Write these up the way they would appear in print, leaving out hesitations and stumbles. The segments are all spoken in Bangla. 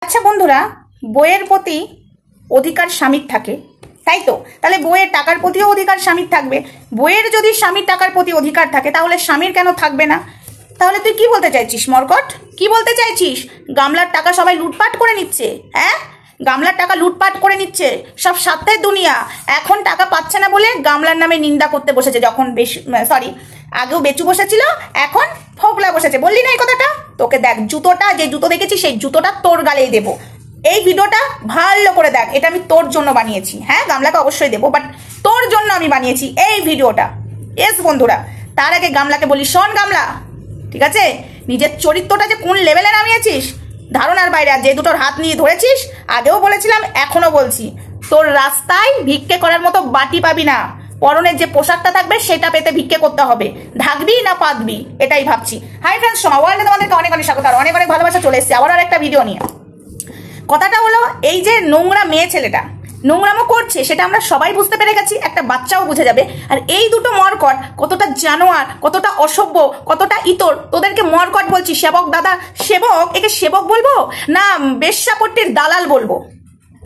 আচ্ছা বন্ধুরা, বইয়ের প্রতি অধিকার স্বামীর থাকে, তাই তো? তাহলে বইয়ের টাকার প্রতিও অধিকার স্বামীর থাকবে। বইয়ের যদি স্বামীর টাকার প্রতি অধিকার থাকে তাহলে স্বামীর কেন থাকবে না? তাহলে তুই কি বলতে চাইছিস মরকট? কি বলতে চাইছিস? গামলার টাকা সবাই লুটপাট করে নিচ্ছে, হ্যাঁ? গামলার টাকা লুটপাট করে নিচ্ছে সব স্বার্থের দুনিয়া। এখন টাকা পাচ্ছে না বলে গামলার নামে নিন্দা করতে বসেছে। যখন আগেও বেচু বসেছিল, এখন ফোকলা বসেছে। বললি না এই কথাটা? তোকে দেখ, জুতোটা যে জুতো দেখেছিস সেই জুতোটা তোর গালেই দেবো। এই ভিডিওটা ভালো করে দেখ, এটা আমি তোর জন্য বানিয়েছি। হ্যাঁ, গামলাকে অবশ্যই দেবো, বাট তোর জন্য আমি বানিয়েছি এই ভিডিওটা। এস বন্ধুরা, তার আগে গামলাকে বলি, শোন গামলা, ঠিক আছে? নিজের চরিত্রটা যে কোন লেভেলে নামিয়েছিস ধারণার বাইরে। আর যে দুটোর হাত নিয়ে ধরেছিস, আগেও বলেছিলাম এখনো বলছি, তোর রাস্তায় ভিক্ষে করার মতো বাটি পাবি না। পরনের যে পোশাকটা থাকবে সেটা পেতে ভিক্ষে করতে হবে। ঢাকবি না পাতবি, এটাই ভাবছি। হাই ফ্রেন্ডস, সোমা ওয়ার্ল্ডে তোমাদেরকে অনেক অনেক স্বাগত আর অনেক অনেক ভালোবাসা। চলে এসেছি আবার আর একটা ভিডিও নিয়ে। কথাটা হলো, এই যে নোংরা মেয়ে ছেলেটা নোংরামো করছে সেটা আমরা সবাই বুঝতে পেরে গেছি, একটা বাচ্চাও বুঝে যাবে। আর এই দুটো মরকট কতটা জানোয়ার, কতটা অসভ্য, কতটা ইতর। তোদেরকে মরকট বলছি। সেবক দাদা, সেবক, একে সেবক বলবো না বেশ্যাপট্টির দালাল বলবো?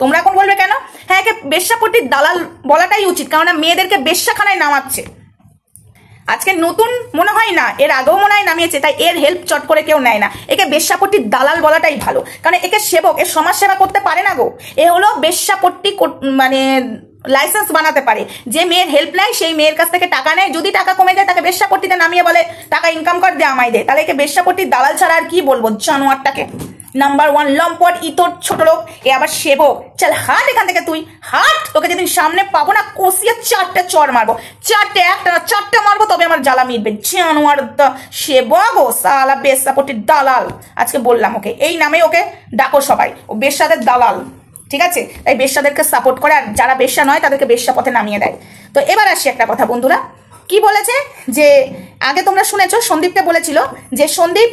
তোমরা এখন বলবে কেন? হ্যাঁ, একে বেশ্যাপট্টির দালাল বলাটাই উচিত, কারণ মেয়েদেরকে বেশ্যাখানায় নামাচ্ছে। আজকে নতুন মনে হয় না, এর আগেও মনে হয় নামিয়েছে, তাই এর হেল্প চট করে কেউ নেয় না। একে বেশ্যাপট্টির দালাল বলাটাই ভালো, কারণ একে সেবক, এ সমাজ সেবা করতে পারে না গো। এ হলো বেশ্যাপট্টি, মানে লাইসেন্স বানাতে পারে। যে মেয়ের হেল্প নেয় সেই মেয়ের কাছ থেকে টাকা নেয়, যদি টাকা কমে যায় তাকে বেশ্যাপট্টিতে নামিয়ে বলে টাকা ইনকাম কর, দে আমায় দে। তাহলে একে বেশ্যাপট্টির দালাল ছাড়া আর কি বলবো জানোয়ারটাকে। নাম্বার ওয়ান লম্পট, ইতর, ছোট লোক। এ আবার সেবক। চল হাট এখান থেকে, তুই হাট। তোকে যেদিন সামনে পাবো না, কষিয়ে চারটে চর মারবো, চারটে, একটা না চারটে মারবো, তবে আমার জ্বালা মিটবে। জানোয়ার সেবক, ও সালা বেশ্যাপট্টির দালাল। আজকে বললাম ওকে এই নামে, ওকে ডাকো সবাই, ও বেশ্যাদের দালাল, ঠিক আছে? তাই বেশ্যাদেরকে সাপোর্ট করে, আর যারা বেশ্যা নয় তাদেরকে বেশ্যা পথে নামিয়ে দেয়। তো এবার আসি একটা কথা বন্ধুরা, কি বলেছে যে আগে তোমরা শুনেছো, সন্দীপকে বলেছিল যে সন্দীপ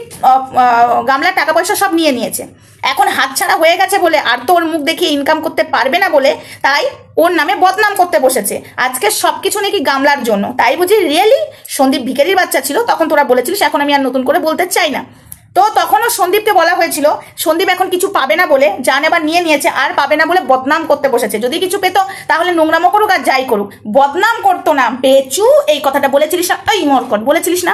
গামলার টাকা পয়সা সব নিয়ে নিয়েছে, এখন হাতছাড়া হয়ে গেছে বলে আর তো ওর মুখ দেখিয়ে ইনকাম করতে পারবে না বলে তাই ওর নামে বদনাম করতে বসেছে। আজকে সবকিছু নাকি গামলার জন্য। তাই বুঝি? রিয়েলি? সন্দীপ ভিখারির বাচ্চা ছিল তখন তোরা বলেছিলিস, এখন আমি আর নতুন করে বলতে চাই না। তো তখনও সন্দীপকে বলা হয়েছিল সন্দীপ এখন কিছু পাবে না বলে, যা নেবার নিয়ে নিয়েছে, আর পাবে না বলে বদনাম করতে বসেছে। যদি কিছু পেত তাহলে নোংরামো করুক আর যাই করুক, বদনাম করতো না। বেচু এই কথাটা বলেছিলিস না? ওই মরকট বলেছিলিস না?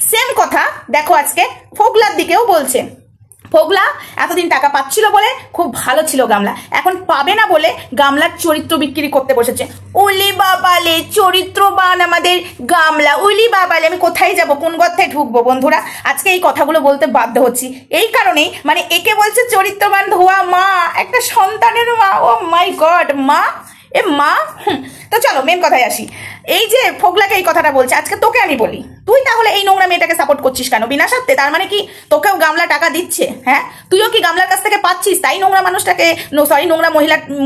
সেম কথা দেখো আজকে ফোকলার দিকেও বলছে। ফোকলা এতদিন টাকা পাচ্ছিল বলে খুব ভালো ছিল গামলা, এখন পাবে না বলে গামলার চরিত্র বিক্রি করতে বসেছে। উলি বাবালে, চরিত্রবান আমাদের গামলা, উলি বাবালে। আমি কোথায় যাব, কোন গর্তে ঢুকবো বন্ধুরা? আজকে এই কথাগুলো বলতে বাধ্য হচ্ছি এই কারণেই, মানে একে বলছে চরিত্রবান ধোয়া মা, একটা সন্তানের মা। ও মাই গড, মা, এ মা। তো চলো মেন কথায় আসি। এই যে ফোকলাকে এই কথাটা বলছে, আজকে তোকে আমি বলি, তুই তাহলে এই নোংরা মেয়েটাকে সাপোর্ট করছিস কেন বিনা স্বার্থে? তার মানে কি তোকেও গামলা টাকা দিচ্ছে? হ্যাঁ, তুইও কি গামলার কাছ থেকে পাচ্ছিস তাই নোংরা মানুষটাকে, নোংরা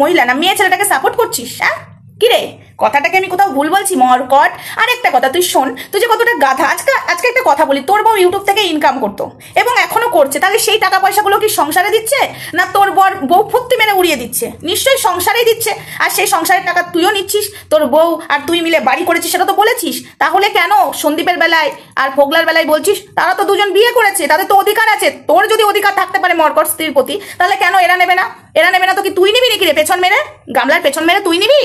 মহিলা না মেয়ে ছেলেটাকে সাপোর্ট করছিস? হ্যাঁ, কিরে কথাটাকে আমি কোথাও ভুল বলছি মরকট? আর একটা কথা তুই শোন, তুই যে কতটা গাধা। আজকে একটা কথা বলি, তোর বউ ইউটিউব থেকে ইনকাম করতো এবং এখনো করছে, তাহলে সেই টাকা পয়সাগুলো কি সংসারে দিচ্ছে না তোর বউ ফুর্তি মেরে উড়িয়ে দিচ্ছে? নিশ্চয়ই সংসারেই দিচ্ছে। আর সেই সংসারের টাকা তুইও নিচ্ছিস, তোর বউ আর তুই মিলে বাড়ি করেছিস, সেটা তো বলেছিস। তাহলে কেন সন্দীপের বেলায় আর ফোকলার বেলায় বলছিস? তারা তো দুজন বিয়ে করেছে, তাদের তো অধিকার আছে। তোর যদি অধিকার থাকতে পারে মরকট স্ত্রীর প্রতি, তাহলে কেন এরা নেবে না? এরা নেবে না তো কি তুই নিবি নাকি রে? পেছন মেরে, গামলার পেছন মেরে তুই নিবি?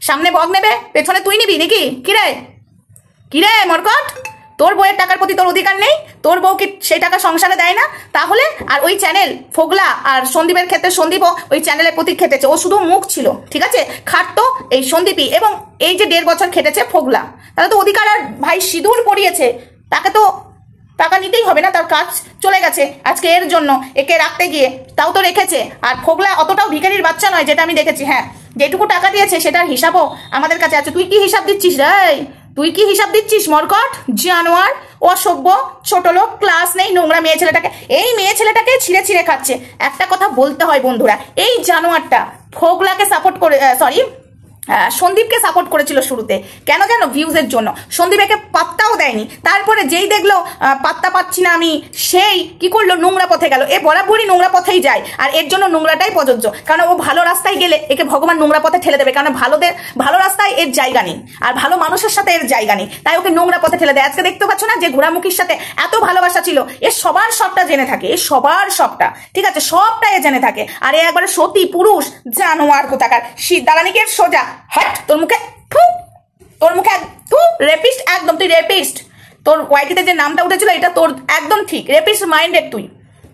সামনে বক নেবে, পেছনে তুই নিবি নাকি? কিরে মরকট, তোর বউয়ের টাকার প্রতি তোর অধিকার নেই? তোর বউ কি সেই টাকা সংসারে দেয় না? তাহলে আর ওই চ্যানেল ফোকলা আর সন্দীপের ক্ষেত্রে সন্দীপও ওই চ্যানেলের প্রতি খেটেছে। ও শুধু মুখ ছিল, ঠিক আছে? খাটতো এই সন্দীপই, এবং এই যে 1.5 বছর খেটেছে ফোকলা, তাহলে তো অধিকার। আর ভাই সিঁদুর পরিয়েছে, তাকে তো টাকা নিতেই হবে না? তার কাজ চলে গেছে আজকে এর জন্য, একে রাখতে গিয়ে তাও তো রেখেছে। আর ফোকলা অতটাও ভিখারির বাচ্চা নয়, যেটা আমি দেখেছি। হ্যাঁ, যেটুকু টাকা দিয়েছে সেটার হিসাবও আমাদের কাছে আছে। তুই কি হিসাব দিচ্ছিস রে? তুই কি হিসাব দিচ্ছিস মরকট? জানোয়ার, অসভ্য, ছোট লোক, ক্লাস নেই নোংরা মেয়ে ছেলেটাকে। এই মেয়ে ছেলেটাকে ছিঁড়ে ছিঁড়ে খাচ্ছে। একটা কথা বলতে হয় বন্ধুরা, এই জানোয়ারটা ফোকলাকে সাপোর্ট করে, সন্দীপকে সাপোর্ট করেছিল শুরুতে, কেন জানো? ভিউজের জন্য। সন্দীপ একে পাত্তাও দেয়নি, তারপরে যেই দেখলো পাত্তা পাচ্ছি না আমি, সেই কি করলো? নোংরা পথে গেল। এ বরাবরই নোংরা পথেই যায়, আর এর জন্য নোংরাটাই প্রযোজ্য, কারণ ও ভালো রাস্তায় গেলে একে ভগবান নোংরা পথে ঠেলে দেবে, কারণ ভালো রাস্তায় এর জায়গা নেই, আর ভালো মানুষের সাথে এর জায়গা নেই, তাই ওকে নোংরা পথে ঠেলে দেয়। আজকে দেখতে পাচ্ছ না যে ঘোড়ামুখীর সাথে এত ভালোবাসা ছিল, এ সবার সবটা জেনে থাকে, এ সবার সবটা, ঠিক আছে, সবটা এ জেনে থাকে। আর এ একবারে সতী পুরুষ জানোয়ার কোথাকার। দাঁড়ানিকে সোজা হট, তোর মুখে রেপিস্ট, একদম তুই রেপিস্ট। তোর ওয়াইটিতে যে নামটা উঠেছিল এটা তোর একদম ঠিক, রেপিস্ট মাইন্ডেড তুই,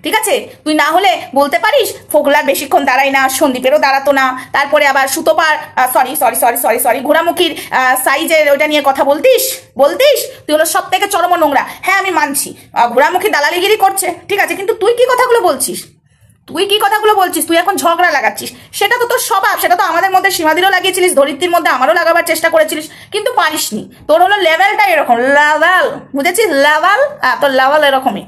ঠিক আছে? তুই না হলে বলতে পারিস ফোগলার বেশিক্ষণ দাঁড়াই না, সন্দীপেরও দাঁড়াতো না, তারপরে আবার সুতোপার সরি ঘোড়ামুখীর সাইজের ওইটা নিয়ে কথা বলতিস, তুই হলো সব থেকে চরম নোংরা। হ্যাঁ আমি মানছি ঘোড়ামুখী দালালিগিরি করছে, ঠিক আছে, কিন্তু তুই কি কথাগুলো বলছিস? তুই এখন ঝগড়া লাগাচ্ছিস, সেটা তো তোর স্বভাব, সেটা তো আমাদের মধ্যে সীমাদিরও লাগিয়েছিলিস, ধরিত্রীর মধ্যে আমারও লাগাবার চেষ্টা করেছিলিস, কিন্তু পারিসনি। তোর হলো লেভেলটা এরকম, লেভেল, বুঝেছিস? লেভেল, তোর লেভেল এরকমই,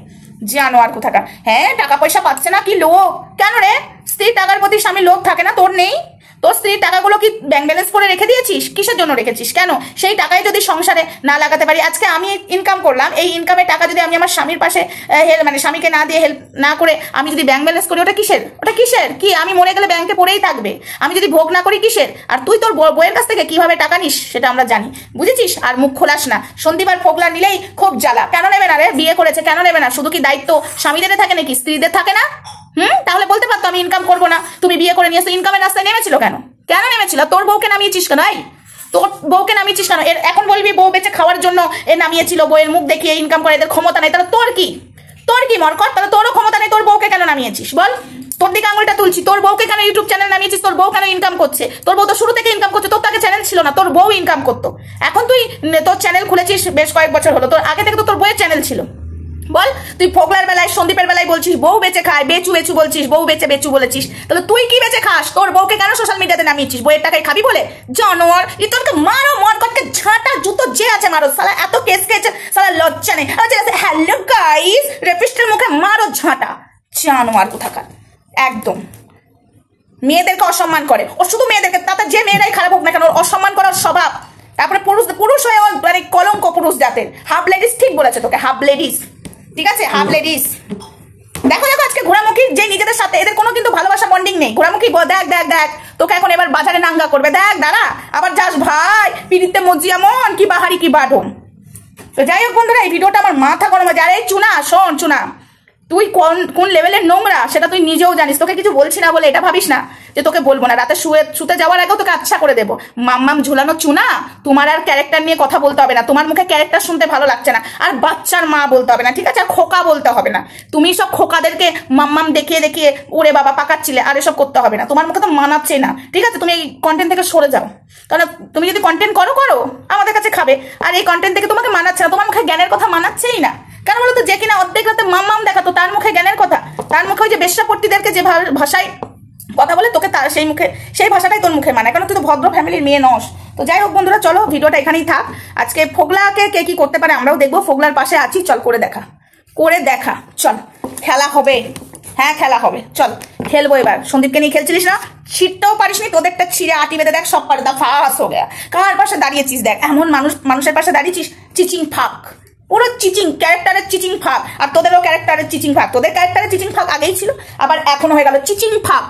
জানোয়ার কোথাকার। হ্যাঁ টাকা পয়সা পাচ্ছে না, কি লোভ? কেন রে? স্ত্রীর টাকার প্রতি স্বামী লোভ থাকে না? তোর নেই? তোর স্ত্রীর টাকাগুলো কি ব্যাংক ব্যালেন্স করে রেখে দিয়েছিস? কিসের জন্য রেখেছিস? কেন? সেই টাকায় যদি সংসারে না লাগাতে পারি, আজকে আমি ইনকাম করলাম, এই ইনকামের টাকা যদি আমি আমার স্বামীর পাশে মানে স্বামীকে না দিয়ে হেল্প না করে আমি যদি ব্যাংক ব্যালেন্স করি, ওটা কিসের? কি আমি মরে গেলে ব্যাংকে পড়েই থাকবে? আমি যদি ভোগ না করি কিসের? আর তুই তোর বইয়ের কাছ থেকে কিভাবে টাকা নিস সেটা আমরা জানি, বুঝেছিস? আর মুখ খোলাস না। সন্দীপ আর ফোগলা নিলেই খুব জ্বালা। কেন নেবে না রে? বিয়ে করেছে, কেন নেবে না? শুধু কি দায়িত্ব স্বামীদের থাকে নাকি, স্ত্রীদের থাকে না? তাহলে বলতে পারতো আমি ইনকাম করবো না, তুমি বিয়ে করে নিয়েছো। ইনকামের রাস্তায় নেমেছিল কেন নেমেছিল? তোর বউকে নামিয়েছিস কেন? এর এখন বলবি বউ বেঁচে খাওয়ার জন্য এ নামিয়েছিল, বউয়ের মুখ দেখিয়ে ইনকাম করে, এদের ক্ষমতা নেই। তাহলে তোর কি মরকট? তাহলে তোরও ক্ষমতা নেই, তোর বউকে কেন নামিয়েছিস বল? তোর দিকে আঙুলটা তুলছি, তোর বউকে কেন ইউটিউব চ্যানেল নামিয়েছিস? তোর বউ কেন ইনকাম করছে? তোর বউ তো শুরু থেকে ইনকাম করছে, তোর তাকে চ্যানেল ছিল না, তোর বউ ইনকাম করতো। এখন তুই তোর চ্যানেল খুলেছিস বেশ কয়েক বছর হলো, তোর আগে থেকে তো তোর বউয়ের চ্যানেল ছিল। বল, তুই ফোগলার বেলায় সন্দীপের বেলায় বলছিস বউ বেঁচে খায়, বেচু বলছিস, বউ বেচু বলেছিস, তাহলে তুই কি বেঁচে খাস? তোর বউকে কেন সোশ্যাল মিডিয়াতে নামিয়েছিস? বইয়ের টাকায় খাবি বলে? জানোয়ার, তোরকে মারো, মরকটকে ঝাঁটা জুতো যে আছে মারো, সালা এত কেস খেয়েছে, সালা লজ্জা নেই। হ্যালো গাইস, রেপিস্টের মুখে মারো ঝাঁটা, জানোয়ার কোথাকার। একদম মেয়েদেরকে অসম্মান করে ও, শুধু মেয়েদেরকে, তাতে যে মেয়েরাই খারাপ হোক না কেন, ওর অসম্মান করার স্বভাব। তারপরে পুরুষ হয়ে মানে কলঙ্ক পুরুষ জাতের। হাফ লেডিস, ঠিক বলেছে তোকে, হাফ লেডিস, ঠিক আছে, হাফ লেডিস। দেখো আজকে ঘোড়ামুখী যে নিজেদের সাথে, এদের কোনো কিন্তু ভালোবাসা বন্ডিং নেই। ঘোড়ামুখী দেখ তোকে এখন এবার বাজারে নাঙ্গা করবে, দেখ দাঁড়া, আবার যাস ভাই পিড়িতে মজিয়ামন কি বাহারি কি বাডম। তো যাই হোক বন্ধুরা, এই ভিডিওটা আমার মাথা গরম হয়েছে। আরে চুনা, শোন চুনা, তুই কোন লেভেলের নোংরা সেটা তুই নিজেও জানিস। তোকে কিছু বলছি না বলে এটা ভাবিস না যে তোকে বলবো না। রাতে শুতে যাওয়ার আগেও তোকে আচ্ছা করে দেবো। মাম্মাম ঝুলানো চুনা, তোমার আর ক্যারেক্টার নিয়ে কথা বলতে হবে না, তোমার মুখে ক্যারেক্টার শুনতে ভালো লাগছে না। আর বাচ্চার মা বলতে হবে না, ঠিক আছে? আর খোকা বলতে হবে না। তুমি সব খোকাদেরকে মাম্মাম দেখিয়ে ওরে বাবা পাকাচ্ছিলে, আর এসব করতে হবে না, তোমার মুখে তো মানাচ্ছে না, ঠিক আছে? তুমি এই কন্টেন্ট থেকে সরে যাও, কারণ তুমি যদি কন্টেন্ট করো আমাদের কাছে খাবে, আর এই কন্টেন্ট থেকে তোমাকে মানাচ্ছে না, তোমার মুখে জ্ঞানের কথা মানাচ্ছেই না। কেন বলো তো? যে কিনা অর্ধেক রাতে মাম্মাম দেখাতো, তার মুখে জ্ঞানের কথা, তার মুখে ওই যে বেশ্যাপট্টিদেরকে যে ভাষায় কথা বলে, তোকে তার সেই ভাষাটাই তোর মুখে মানে, কারণ তুই তো ভদ্র ফ্যামিলির মেয়ে নস। তো যাই হোক বন্ধুরা, চলো ভিডিওটা এখানেই থাক। আজকে ফোগলাকে কে কি করতে পারে আমরাও দেখবো, ফোগলার পাশে আছি, চল করে দেখা, চল খেলা হবে। হ্যাঁ খেলা হবে, চল খেলবো এবার। সন্দীপকে নিয়ে খেলছিলিস না, ছিটটাও পারিসনি, তোদেরটা ছিঁড়ে আটি বেঁধে দেখ, সব পারে, ফাঁস হয়ে গেয়া। কার পাশে দাঁড়িয়েছিস দেখ, এমন মানুষের পাশে দাঁড়িয়েছিস, চিচিং ফাঁক, পুরো চিচিং, ক্যারেক্টারের চিচিং ফাঁক। আর তোদেরও ক্যারেক্টারের চিচিং ফাঁক, তোদের ক্যারেক্টারের চিচিং ফাঁক আগেই ছিল, আবার এখন হয়ে গেল চিচিং ফাঁক।